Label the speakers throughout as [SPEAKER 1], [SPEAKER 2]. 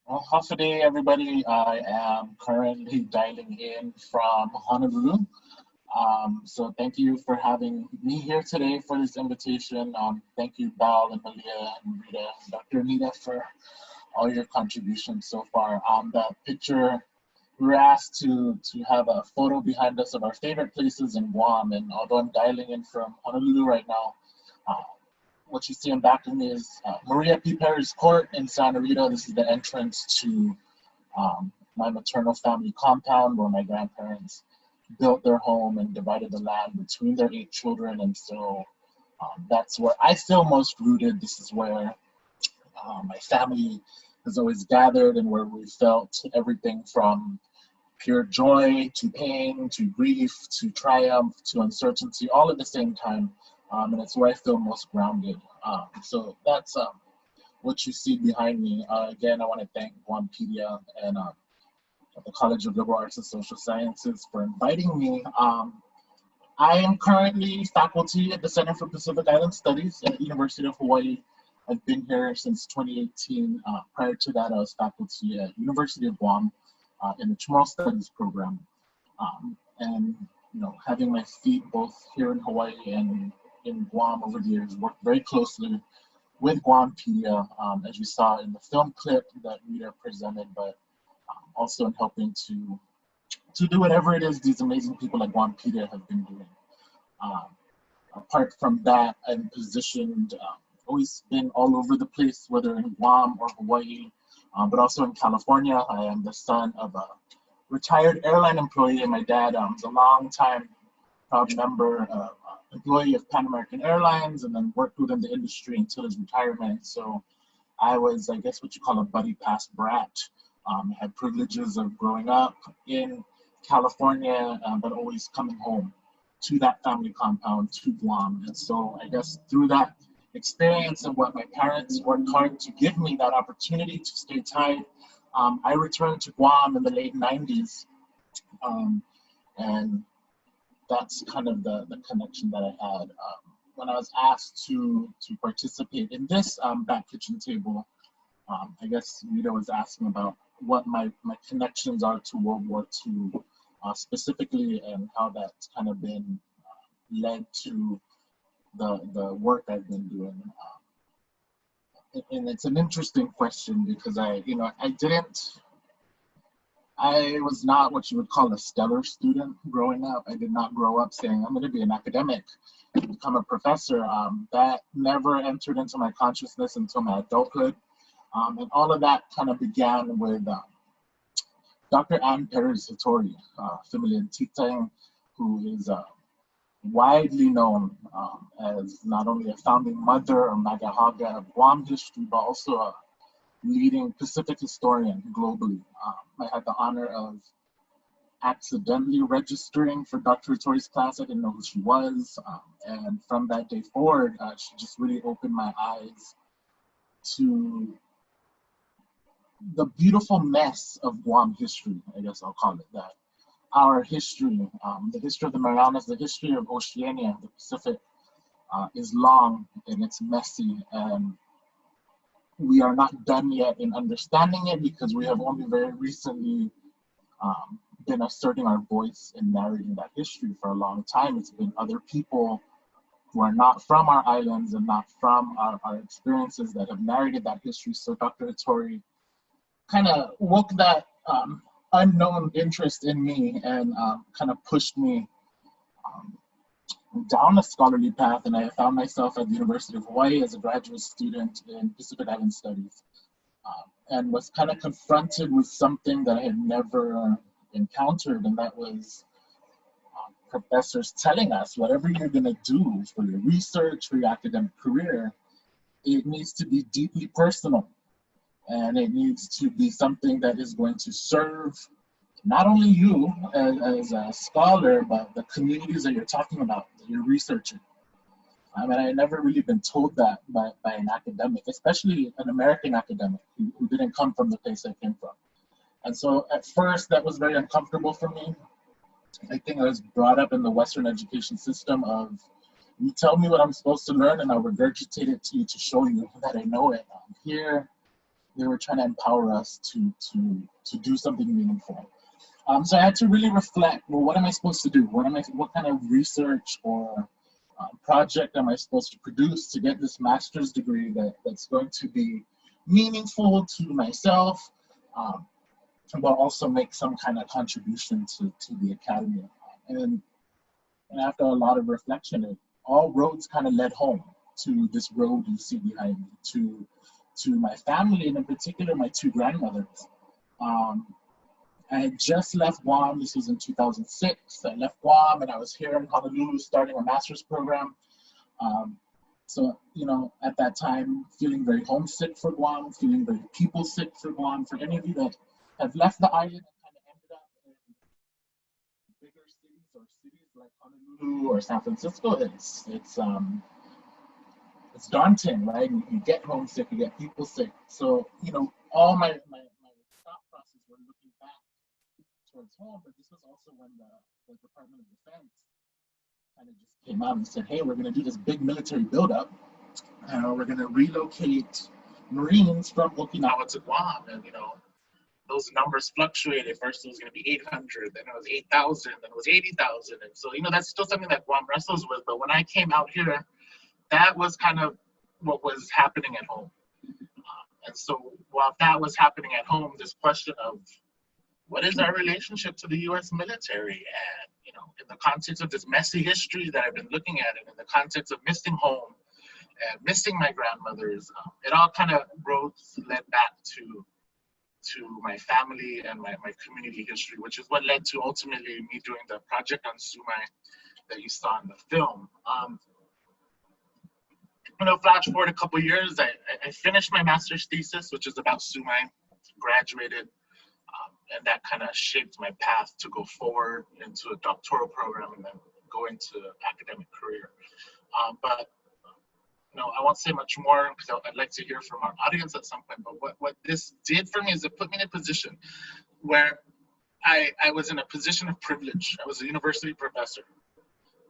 [SPEAKER 1] Well, half a day, everybody. I am currently dialing in from Honolulu. So thank you for having me here today for this invitation. Thank you, Bal and Malia and Rita, and Dr. Anita, for all your contributions so far. The picture, we were asked to have a photo behind us of our favorite places in Guam, and although I'm dialing in from Honolulu right now, uh, what you see in back of me is Maria P. Perry's Court in Santa Rita. This is the entrance to my maternal family compound where my grandparents built their home and divided the land between their 8 children. And so that's where I feel most rooted. This is where my family has always gathered and where we felt everything from pure joy to pain to grief to triumph to uncertainty all at the same time. And it's where I feel most grounded. So that's what you see behind me. Again, I want to thank Guampedia and the College of Liberal Arts and Social Sciences for inviting me. I am currently faculty at the Center for Pacific Island Studies at the University of Hawaii. I've been here since 2018. Prior to that, I was faculty at University of Guam in the Chamorro Studies program. And having my feet both here in Hawaii and in Guam over the years, worked very closely with Guampedia, as you saw in the film clip that Rita presented, but also in helping to do whatever it is these amazing people like Guampedia have been doing. Um, Apart from that, I'm positioned, always been all over the place, whether in Guam or Hawaii, but also in California. I am the son of a retired airline employee, and my dad is a long-time proud member, employee of Pan American Airlines, and then worked within the industry until his retirement. So I was, I guess, what you call a buddy pass brat. Had privileges of growing up in California, but always coming home to that family compound, to Guam. And so I guess through that experience and what my parents worked hard to give me that opportunity to stay tied, I returned to Guam in the late 90s. And that's kind of the connection that I had. When I was asked to participate in this back kitchen table, I guess Rita was asking about what my connections are to World War II specifically, and how that's kind of been led to the work I've been doing. And it's an interesting question because I was not what you would call a stellar student growing up. I did not grow up saying, I'm going to be an academic, become a professor. That never entered into my consciousness until my adulthood. And all of that kind of began with Dr. Ann Perez Hitori, Familian Titang, who is widely known as not only a founding mother or Magahaga of Guam history, but also a leading Pacific historian globally. I had the honor of accidentally registering for Dr. Hitori's class. I didn't know who she was. And from that day forward, she just really opened my eyes to the beautiful mess of Guam history, I guess I'll call it that. Our history, the history of the Marianas, the history of Oceania, the Pacific, is long and it's messy, and we are not done yet in understanding it because we have only very recently been asserting our voice in narrating that history. For a long time, it's been other people who are not from our islands and not from our experiences that have narrated that history. So Dr. Hitori kind of woke that unknown interest in me and kind of pushed me down a scholarly path, and I found myself at the University of Hawaii as a graduate student in Pacific Island Studies, and was kind of confronted with something that I had never encountered, and that was professors telling us whatever you're going to do for your research, for your academic career, it needs to be deeply personal, and it needs to be something that is going to serve not only you as a scholar, but the communities that you're talking about, that you're researching. I mean, I had never really been told that by an academic, especially an American academic who didn't come from the place I came from. And so at first, that was very uncomfortable for me. I think I was brought up in the Western education system of, you tell me what I'm supposed to learn and I'll regurgitate it to you to show you that I know it. Here, they were trying to empower us to do something meaningful. So I had to really reflect, well, what am I supposed to do? What kind of research or project am I supposed to produce to get this master's degree that's going to be meaningful to myself, but also make some kind of contribution to the academy. And after a lot of reflection, all roads kind of led home to this road you see behind me, to my family, and in particular, my two grandmothers. I had just left Guam. This was in 2006. I left Guam and I was here in Honolulu starting a master's program. So, you know, at that time, feeling very homesick for Guam, feeling very people sick for Guam. For any of you that have left the island and kind of ended up in bigger cities or cities like Honolulu or San Francisco, it's daunting, right? You get homesick, you get people sick. So, you know, all my thought process were looking back towards home, but this was also when the Department of Defense kind of just came out and said, hey, we're going to do this big military buildup. We're going to relocate Marines from Okinawa to Guam. And, you know, those numbers fluctuated. First, it was going to be 800, then it was 8,000, then it was 80,000. And so, you know, that's still something that Guam wrestles with. But when I came out here, that was kind of what was happening at home. And so while that was happening at home, this question of what is our relationship to the U.S. military? And, you know, in the context of this messy history that I've been looking at, and in the context of missing home and missing my grandmothers, it all kind of led back to my family and my community history, which is what led to ultimately me doing the project on Sumai that you saw in the film. You know, flash forward a couple years, I finished my master's thesis, which is about Sumai, graduated, and that kind of shaped my path to go forward into a doctoral program and then go into academic career. But you know, I won't say much more because I'd like to hear from our audience at some point. But what this did for me is it put me in a position where I was in a position of privilege. I was a university professor.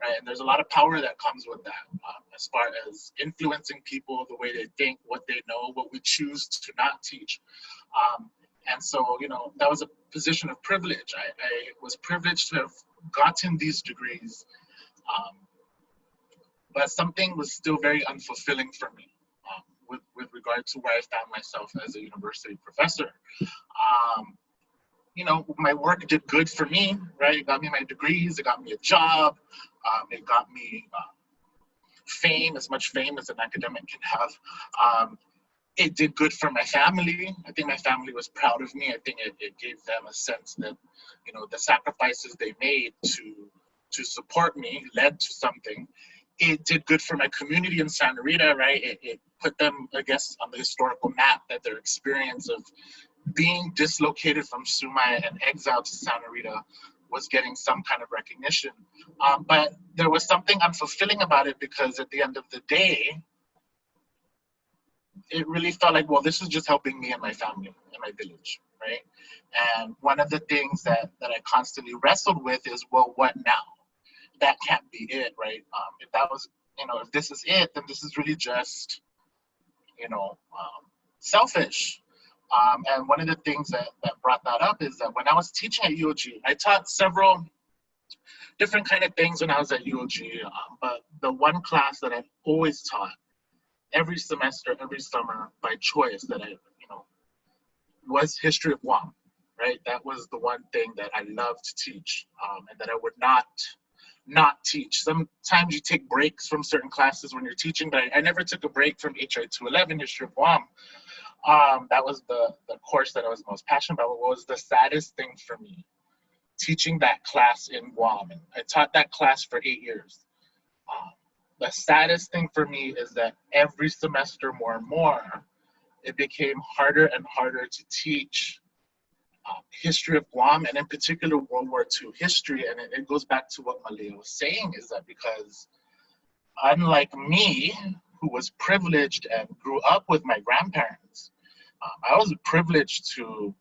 [SPEAKER 1] Right? And there's a lot of power that comes with that, as far as influencing people, the way they think, what they know, what we choose to not teach. And so, you know, that was a position of privilege. I was privileged to have gotten these degrees, but something was still very unfulfilling for me with regard to where I found myself as a university professor. You know, my work did good for me, right? It got me my degrees, it got me a job, it got me fame, as much fame as an academic can have. It did good for my family. I think my family was proud of me. I think it gave them a sense that, you know, the sacrifices they made to support me led to something. It did good for my community in Santa Rita, right? It put them, I guess, on the historical map, that their experience of being dislocated from Sumai and exiled to Santa Rita was getting some kind of recognition. But there was something unfulfilling about it, because at the end of the day, it really felt like, well, this is just helping me and my family and my village, right? And one of the things that I constantly wrestled with is, well, what now? That can't be it, right? If that was, you know, if this is it, then this is really just, you know, selfish. And one of the things that brought that up is that when I was teaching at UOG, I taught several different kind of things when I was at UOG, but the one class that I've always taught every semester, every summer by choice that I, you know, was history of Guam, right? That was the one thing that I loved to teach, and that I would not teach. Sometimes you take breaks from certain classes when you're teaching, but I never took a break from HI 211, history of Guam. That was the course that I was most passionate about. What was the saddest thing for me? Teaching that class in Guam. And I taught that class for 8 years. The saddest thing for me is that every semester, more and more, it became harder and harder to teach history of Guam, and in particular World War II history. And it goes back to what Malia was saying, is that because unlike me, who was privileged and grew up with my grandparents, I was privileged to,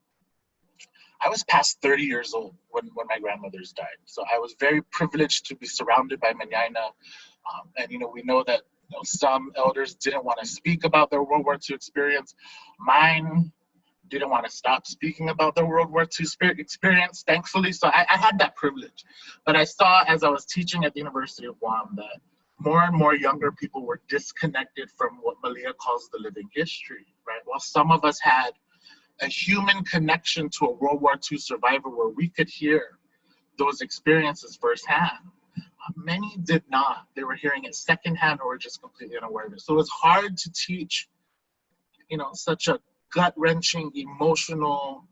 [SPEAKER 1] I was past 30 years old when my grandmothers died. So I was very privileged to be surrounded by manana. And, you know, we know that, you know, some elders didn't want to speak about their World War II experience. Mine didn't want to stop speaking about their World War II experience, thankfully. So I had that privilege. But I saw, as I was teaching at the University of Guam, that more and more younger people were disconnected from what Malia calls the living history, right? While some of us had a human connection to a World War II survivor where we could hear those experiences firsthand, many did not. They were hearing it secondhand or just completely unaware of it. So it's hard to teach, such a gut-wrenching, emotional,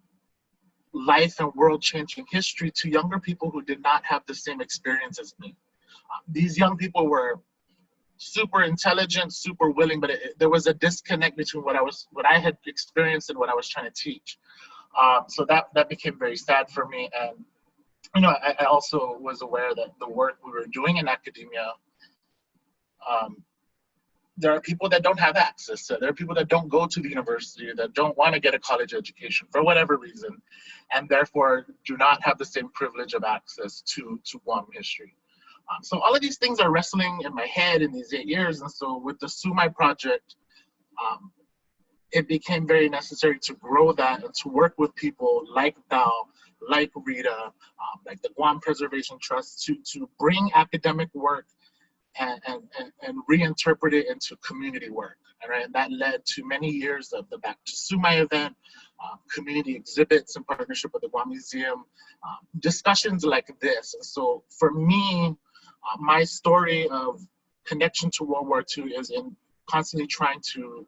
[SPEAKER 1] life and world-changing history to younger people who did not have the same experience as me. These young people were super intelligent, super willing, but there was a disconnect between what I had experienced and what I was trying to teach. So that became very sad for me. And I also was aware that the work we were doing in academia, there are people that don't have access to it. There are people that don't go to the university, that don't want to get a college education for whatever reason, and therefore do not have the same privilege of access to Guam history. So all of these things are wrestling in my head in these 8 years. And so with the Sumai project, it became very necessary to grow that and to work with people like Thao, like Rita, like the Guam Preservation Trust to bring academic work and reinterpret it into community work. Right? And that led to many years of the Back to Sumai event, community exhibits in partnership with the Guam Museum, discussions like this. And so for me, my story of connection to World War II is in constantly trying to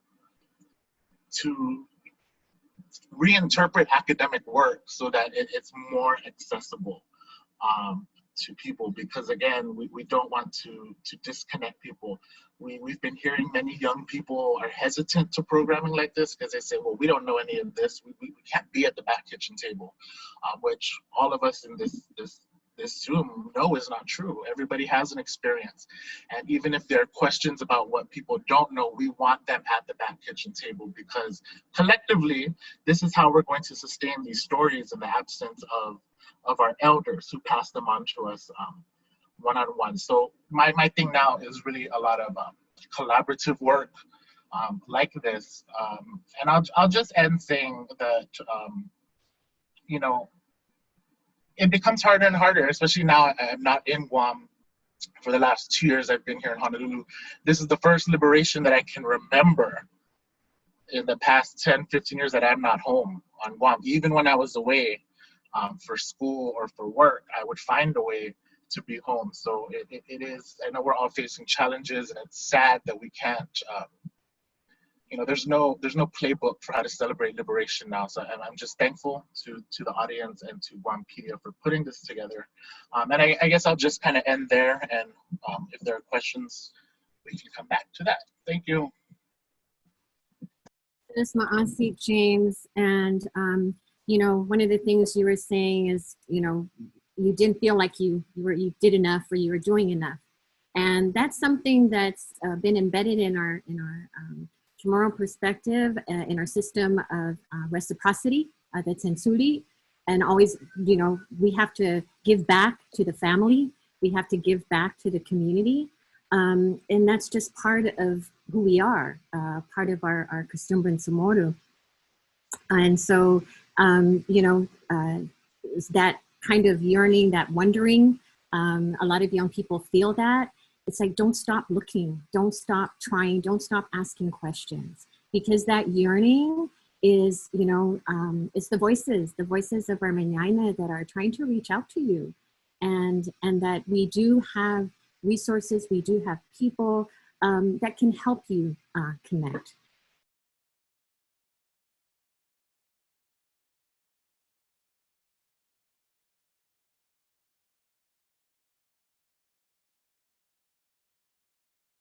[SPEAKER 1] reinterpret academic work so that it's more accessible to people, because again, we don't want to disconnect people. We've been hearing many young people are hesitant to programming like this because they say, well, we don't know any of this. We can't be at the back kitchen table, which all of us in this Zoom know is not true. Everybody has an experience. And even if there are questions about what people don't know, we want them at the back kitchen table, because collectively, this is how we're going to sustain these stories in the absence of our elders who pass them on to us one-on-one. So my thing now is really a lot of collaborative work like this. And I'll just end saying that, it becomes harder and harder, especially now I'm not in Guam. For the last 2 years, I've been here in Honolulu. This is the first liberation that I can remember in the past 10, 15 years that I'm not home on Guam. Even when I was away for school or for work, I would find a way to be home. So it is, I know we're all facing challenges, and it's sad that we can't, there's no playbook for how to celebrate liberation now. So I'm just thankful to the audience and to Guampedia for putting this together. And I guess I'll just kind of end there. And if there are questions, we can come back to that. Thank you.
[SPEAKER 2] This Ma'asi, James. And, one of the things you were saying is, you didn't feel like you did enough or you were doing enough. And that's something that's been embedded in our Chamorro perspective, in our system of reciprocity, that's in Suli. And always, we have to give back to the family. We have to give back to the community. And that's just part of who we are, part of our Costumbran Chamorro. And so, that kind of yearning, that wondering, a lot of young people feel that. It's like, don't stop looking, don't stop trying, don't stop asking questions, because that yearning is, it's the voices of our Mañana that are trying to reach out to you, and that we do have resources, we do have people that can help you connect.